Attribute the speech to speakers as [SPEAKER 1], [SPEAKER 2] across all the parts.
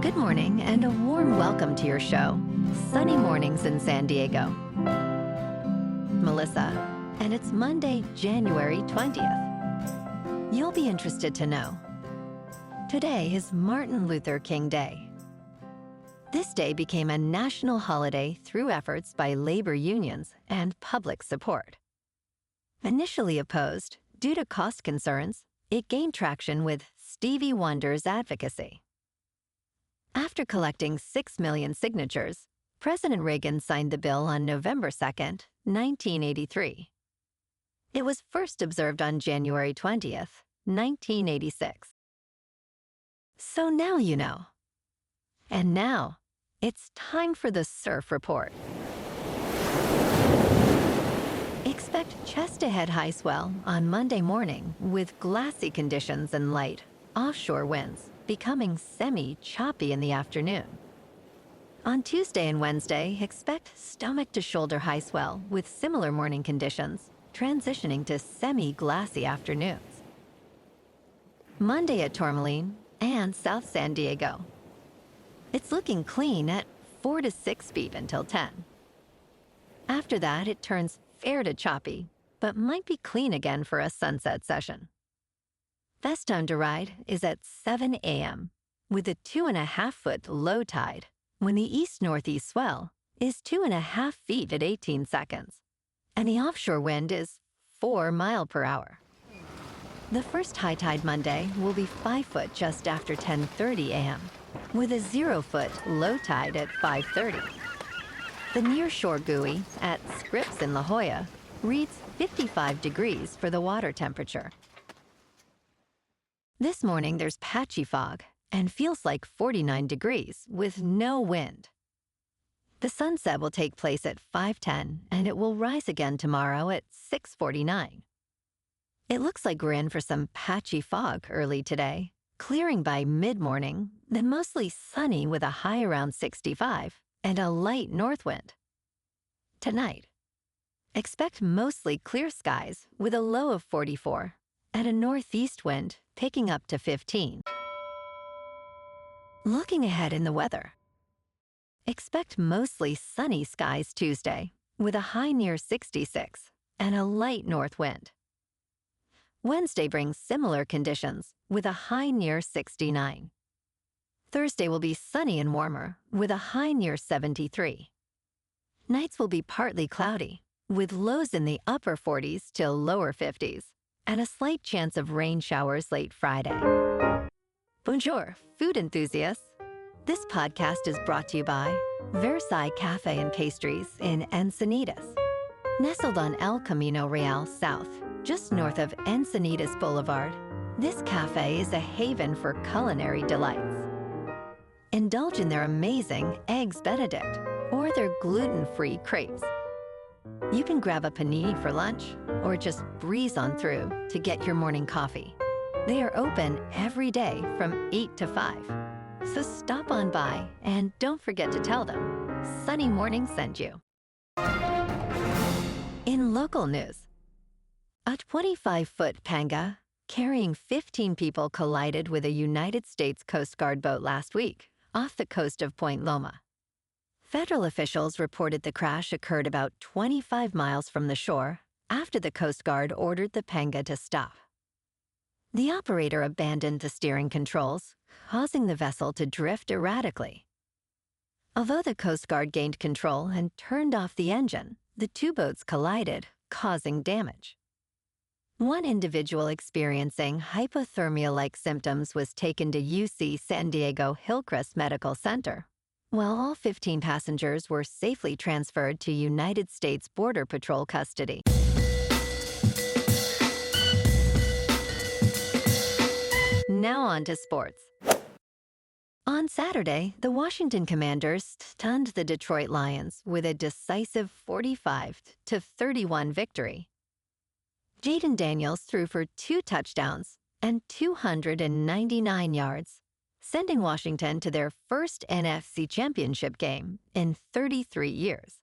[SPEAKER 1] Good morning and a warm welcome to your show, Sunny Mornings in San Diego. Melissa, and it's Monday, January 20th. You'll be interested to know. Today is Martin Luther King Day. This day became a national holiday through efforts by labor unions and public support. Initially opposed, due to cost concerns, it gained traction with Stevie Wonder's advocacy. After collecting 6 million signatures, President Reagan signed the bill on November 2, 1983. It was first observed on January 20th, 1986. So now you know. And now, it's time for the Surf Report. Expect chest-to-head high swell on Monday morning with glassy conditions and light offshore winds, becoming semi-choppy in the afternoon. On Tuesday and Wednesday, expect stomach-to-shoulder high swell with similar morning conditions, transitioning to semi-glassy afternoons. Monday at Tourmaline and South San Diego. It's looking clean at 4 to 6 feet until 10. After that, it turns fair to choppy, but might be clean again for a sunset session. Best time to ride is at 7 a.m. with a 2.5-foot low tide when the east-northeast swell is 2.5 feet at 18 seconds, and the offshore wind is 4 miles per hour. The first high tide Monday will be 5 foot just after 10:30 a.m. with a 0-foot low tide at 5:30. The nearshore buoy at Scripps in La Jolla reads 55 degrees for the water temperature. This morning there's patchy fog and feels like 49 degrees with no wind. The sunset will take place at 5:10 and it will rise again tomorrow at 6:49. It looks like we're in for some patchy fog early today, clearing by mid-morning, then mostly sunny with a high around 65 and a light north wind. Tonight, expect mostly clear skies with a low of 44 and a northeast wind picking up to 15. Looking ahead in the weather. Expect mostly sunny skies Tuesday with a high near 66 and a light north wind. Wednesday brings similar conditions with a high near 69. Thursday will be sunny and warmer with a high near 73. Nights will be partly cloudy with lows in the upper 40s till lower 50s and a slight chance of rain showers late Friday. Bonjour, food enthusiasts. This podcast is brought to you by Versailles Cafe and Pastries in Encinitas. Nestled on El Camino Real South, just north of Encinitas Boulevard, this cafe is a haven for culinary delights. Indulge in their amazing Eggs Benedict or their gluten-free crepes. You can grab a panini for lunch or just breeze on through to get your morning coffee. They are open every day from 8 to 5. So stop on by and don't forget to tell them Sunny Morning sent you. In local news, a 25-foot panga carrying 15 people collided with a United States Coast Guard boat last week off the coast of Point Loma. Federal officials reported the crash occurred about 25 miles from the shore after the Coast Guard ordered the panga to stop. The operator abandoned the steering controls, causing the vessel to drift erratically. Although the Coast Guard gained control and turned off the engine, the two boats collided, causing damage. One individual experiencing hypothermia-like symptoms was taken to UC San Diego Hillcrest Medical Center, while all 15 passengers were safely transferred to United States Border Patrol custody. Now on to sports. On Saturday, the Washington Commanders stunned the Detroit Lions with a decisive 45-31 victory. Jaden Daniels threw for 2 touchdowns and 299 yards, sending Washington to their first NFC Championship game in 33 years.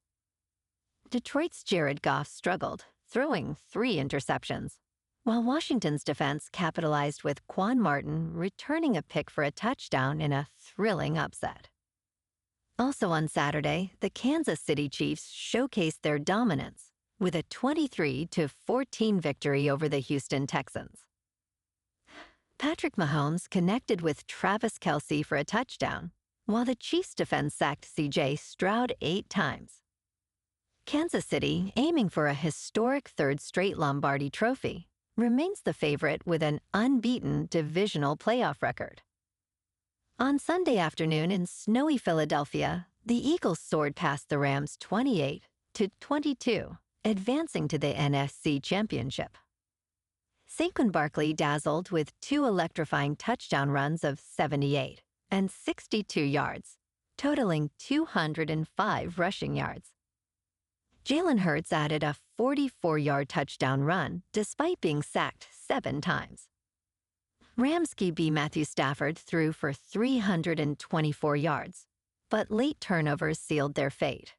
[SPEAKER 1] Detroit's Jared Goff struggled, throwing 3 interceptions, while Washington's defense capitalized with Quan Martin returning a pick for a touchdown in a thrilling upset. Also on Saturday, the Kansas City Chiefs showcased their dominance with a 23-14 victory over the Houston Texans. Patrick Mahomes connected with Travis Kelce for a touchdown, while the Chiefs' defense sacked C.J. Stroud 8 times. Kansas City, aiming for a historic third straight Lombardi trophy, remains the favorite with an unbeaten divisional playoff record. On Sunday afternoon in snowy Philadelphia, the Eagles soared past the Rams 28-22, advancing to the NFC Championship. Saquon Barkley dazzled with 2 electrifying touchdown runs of 78 and 62 yards, totaling 205 rushing yards. Jalen Hurts added a 44-yard touchdown run despite being sacked 7 times. Rams QB Matthew Stafford threw for 324 yards, but late turnovers sealed their fate.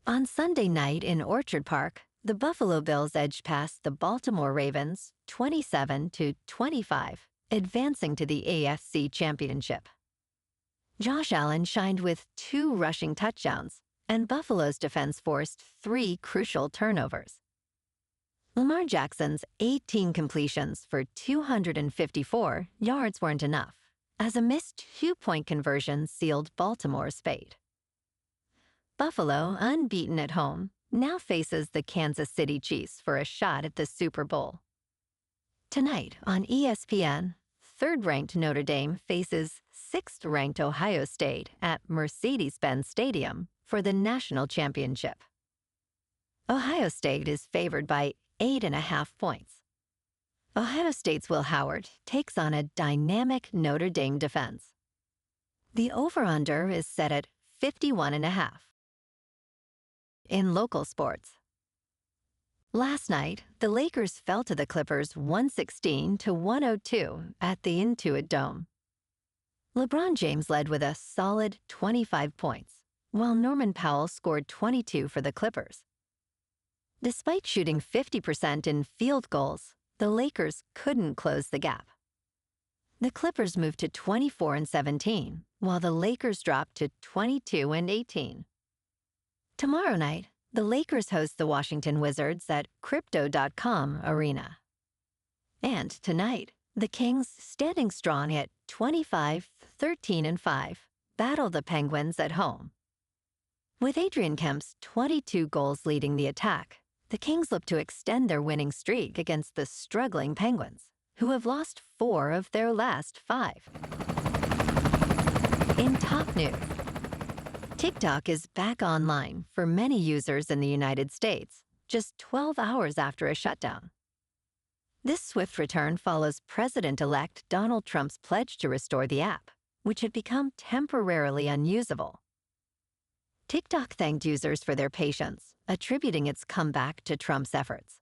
[SPEAKER 1] On Sunday night in Orchard Park, the Buffalo Bills edged past the Baltimore Ravens 27-25, advancing to the AFC Championship. Josh Allen shined with 2 rushing touchdowns, and Buffalo's defense forced 3 crucial turnovers. Lamar Jackson's 18 completions for 254 yards weren't enough, as a missed 2-point conversion sealed Baltimore's fate. Buffalo, unbeaten at home, now faces the Kansas City Chiefs for a shot at the Super Bowl. Tonight on ESPN, 3rd-ranked Notre Dame faces 6th-ranked Ohio State at Mercedes-Benz Stadium for the national championship. Ohio State is favored by 8.5 points. Ohio State's Will Howard takes on a dynamic Notre Dame defense. The over-under is set at 51.5. In local sports, last night, the Lakers fell to the Clippers 116-102 at the Intuit Dome. LeBron James led with a solid 25 points, while Norman Powell scored 22 for the Clippers. Despite shooting 50% in field goals, the Lakers couldn't close the gap. The Clippers moved to 24-17, while the Lakers dropped to 22-18. Tomorrow night, the Lakers host the Washington Wizards at Crypto.com Arena. And tonight, the Kings, standing strong at 25-13-5, battle the Penguins at home. With Adrian Kemp's 22 goals leading the attack, the Kings look to extend their winning streak against the struggling Penguins, who have lost 4 of their last 5. In top news, TikTok is back online for many users in the United States, just 12 hours after a shutdown. This swift return follows President-elect Donald Trump's pledge to restore the app, which had become temporarily unusable. TikTok thanked users for their patience, attributing its comeback to Trump's efforts.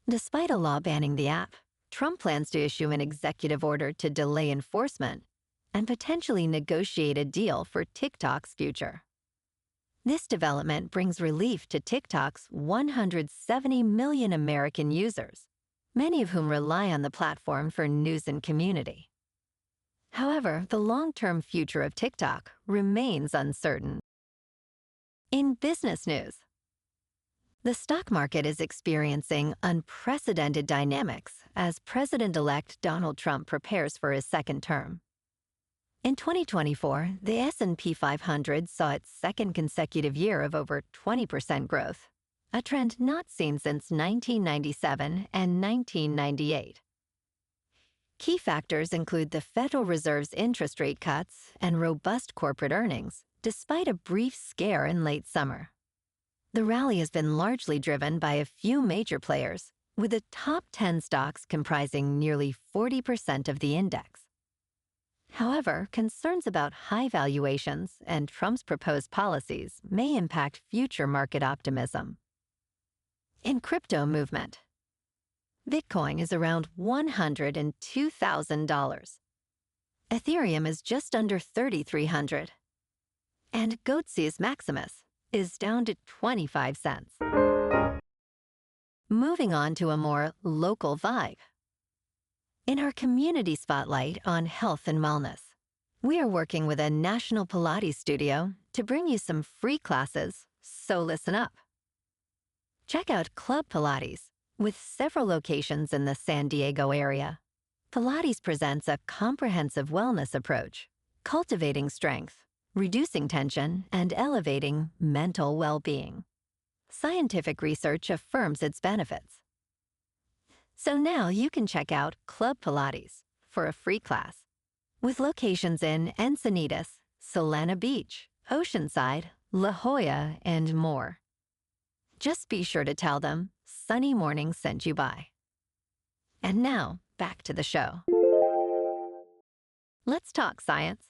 [SPEAKER 1] Despite a law banning the app, Trump plans to issue an executive order to delay enforcement and potentially negotiate a deal for TikTok's future. This development brings relief to TikTok's 170 million American users, many of whom rely on the platform for news and community. However, the long-term future of TikTok remains uncertain. In business news, the stock market is experiencing unprecedented dynamics as President-elect Donald Trump prepares for his second term. In 2024, the S&P 500 saw its second consecutive year of over 20% growth, a trend not seen since 1997 and 1998. Key factors include the Federal Reserve's interest rate cuts and robust corporate earnings, despite a brief scare in late summer. The rally has been largely driven by a few major players, with the top 10 stocks comprising nearly 40% of the index. However, concerns about high valuations and Trump's proposed policies may impact future market optimism. In crypto movement, Bitcoin is around $102,000. Ethereum is just under $3,300. And Goatse's Maximus is down to 25 cents. Moving on to a more local vibe. In our community spotlight on health and wellness, we are working with a national Pilates studio to bring you some free classes, so listen up. Check out Club Pilates, with several locations in the San Diego area. Pilates presents a comprehensive wellness approach, cultivating strength, reducing tension, and elevating mental well-being. Scientific research affirms its benefits. So now you can check out Club Pilates for a free class, with locations in Encinitas, Solana Beach, Oceanside, La Jolla, and more. Just be sure to tell them Sunny Morning sent you by. And now, back to the show. Let's talk science.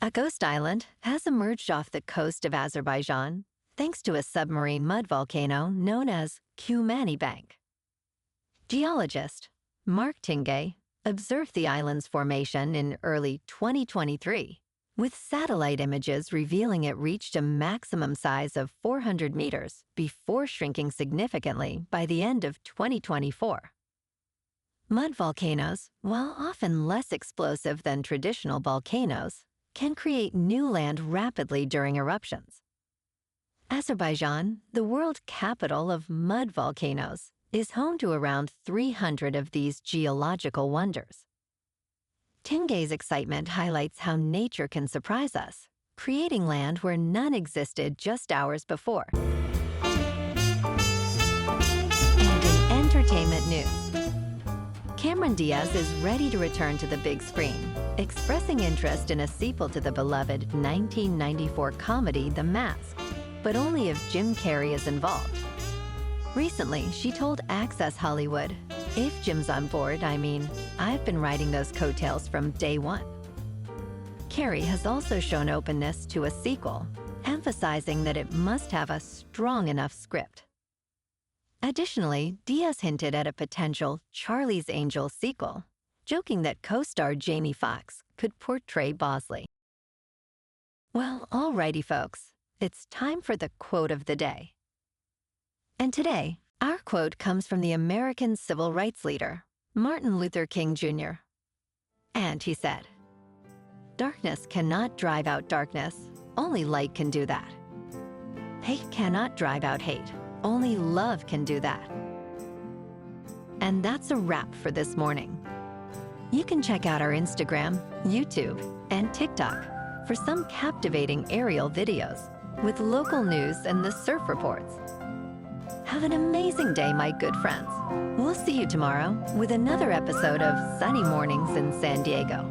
[SPEAKER 1] A ghost island has emerged off the coast of Azerbaijan thanks to a submarine mud volcano known as Kumani Bank. Geologist Mark Tingay observed the island's formation in early 2023, with satellite images revealing it reached a maximum size of 400 meters before shrinking significantly by the end of 2024. Mud volcanoes, while often less explosive than traditional volcanoes, can create new land rapidly during eruptions. Azerbaijan, the world capital of mud volcanoes, is home to around 300 of these geological wonders. Tingay's excitement highlights how nature can surprise us, creating land where none existed just hours before. And in entertainment news, Cameron Diaz is ready to return to the big screen, expressing interest in a sequel to the beloved 1994 comedy The Mask, but only if Jim Carrey is involved. Recently, she told Access Hollywood, "If Jim's on board, I've been riding those coattails from day one." Carrey has also shown openness to a sequel, emphasizing that it must have a strong enough script. Additionally, Diaz hinted at a potential Charlie's Angels sequel, joking that co-star Jamie Foxx could portray Bosley. Well, alrighty folks, it's time for the quote of the day. And today, our quote comes from the American civil rights leader, Martin Luther King Jr. And he said, "Darkness cannot drive out darkness, only light can do that. Hate cannot drive out hate, only love can do that." And that's a wrap for this morning. You can check out our Instagram, YouTube, and TikTok for some captivating aerial videos with local news and the surf reports. Have an amazing day, my good friends. We'll see you tomorrow with another episode of Sunny Mornings in San Diego.